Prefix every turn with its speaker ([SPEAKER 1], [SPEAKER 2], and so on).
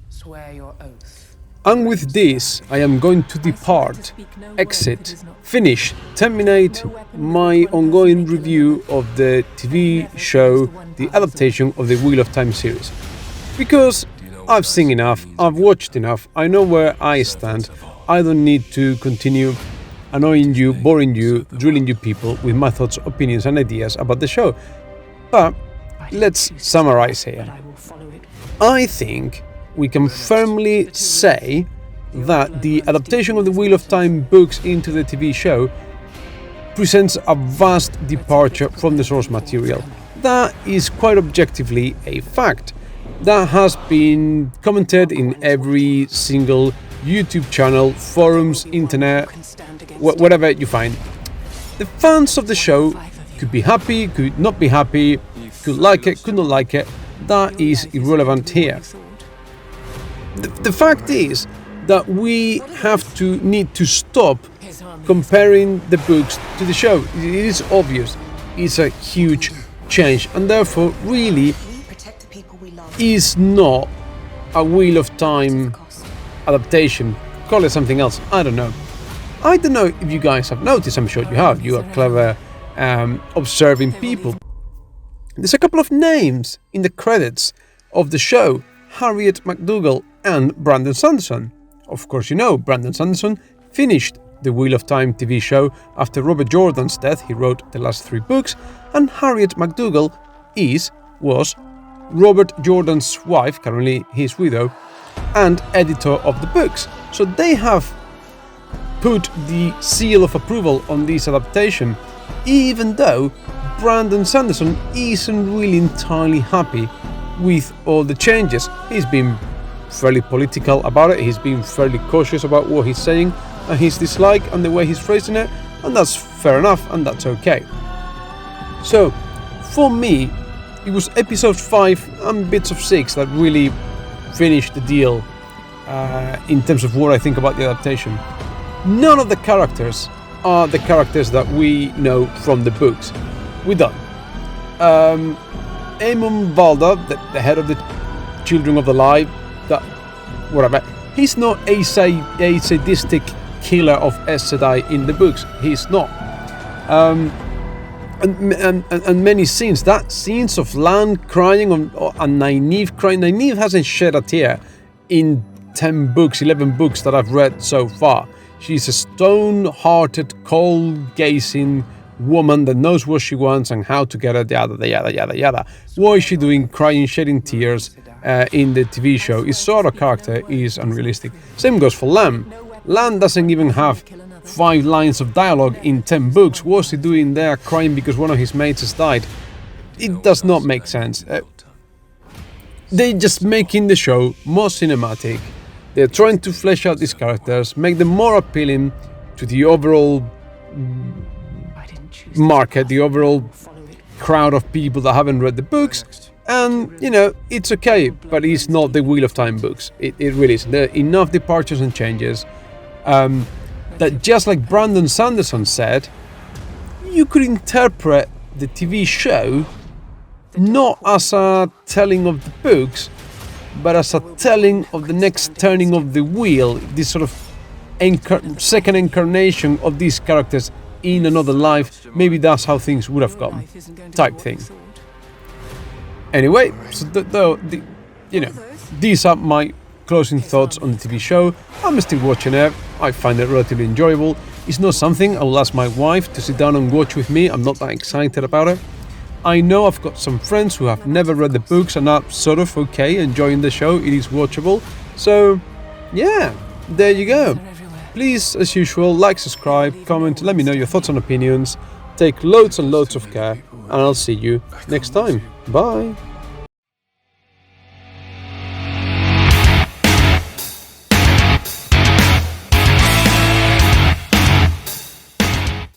[SPEAKER 1] Swear your oath.
[SPEAKER 2] And with this, I am going to depart, exit, finish, terminate my ongoing review of the TV show, the adaptation of the Wheel of Time series. Because I've seen enough, I've watched enough, I know where I stand. I don't need to continue annoying you, boring you, drilling you people with my thoughts, opinions and ideas about the show. But let's summarize here. I think we can firmly say that the adaptation of the Wheel of Time books into the TV show presents a vast departure from the source material. That is quite objectively a fact. That has been commented in every single YouTube channel, forums, internet, whatever you find. The fans of the show could be happy, could not be happy, could like it, could not like it. That is irrelevant here. The fact is that we need to stop comparing the books to the show. It is obvious. It's a huge change and therefore really is not a Wheel of Time adaptation. Call it something else. I don't know. I don't know if you guys have noticed. I'm sure you have. You are clever, observing people. There's a couple of names in the credits of the show. Harriet McDougal and Brandon Sanderson. Of course you know, Brandon Sanderson finished the Wheel of Time TV show after Robert Jordan's death. He wrote the last 3 books, and Harriet McDougal was Robert Jordan's wife, currently his widow, and editor of the books. So they have put the seal of approval on this adaptation, even though Brandon Sanderson isn't really entirely happy with all the changes. He's been fairly political about it, he's been fairly cautious about what he's saying and his dislike and the way he's phrasing it, and that's fair enough and that's okay. So for me, it was episode 5 and bits of 6 that really finished the deal in terms of what I think about the adaptation. None of the characters are the characters that we know from the books. We're done. Eamon Valda, the head of the Children of the Light, that whatever, he's not a sadistic killer of Aes Sedai in the books. He's not. And many scenes, that scenes of Lan crying and Nynaeve crying. Nynaeve hasn't shed a tear in 10 books, 11 books that I've read so far. She's a stone-hearted, cold-gazing woman that knows what she wants and how to get it, yada. What is she doing, crying, shedding tears in the TV show? His sort of character is unrealistic. Same goes for Lan. Lan doesn't even have 5 lines of dialogue in 10 books. What's he doing there crying because one of his mates has died? It does not make sense. They're just making the show more cinematic. They're trying to flesh out these characters, make them more appealing to the overall market, the overall crowd of people that haven't read the books. And, you know, it's okay, but it's not the Wheel of Time books. It really isn't. There are enough departures and changes that, just like Brandon Sanderson said, you could interpret the TV show not as a telling of the books, but as a telling of the next turning of the wheel, this sort of second incarnation of these characters in another life. Maybe that's how things would have gone, type thing. Anyway, so these are my closing thoughts on the TV show. I'm still watching it. I find it relatively enjoyable. It's not something I will ask my wife to sit down and watch with me. I'm not that excited about it. I know I've got some friends who have never read the books and are sort of okay enjoying the show. It is watchable. So, yeah, there you go. Please, as usual, like, subscribe, comment, let me know your thoughts and opinions. Take loads and loads of care, and I'll see you next time. Bye.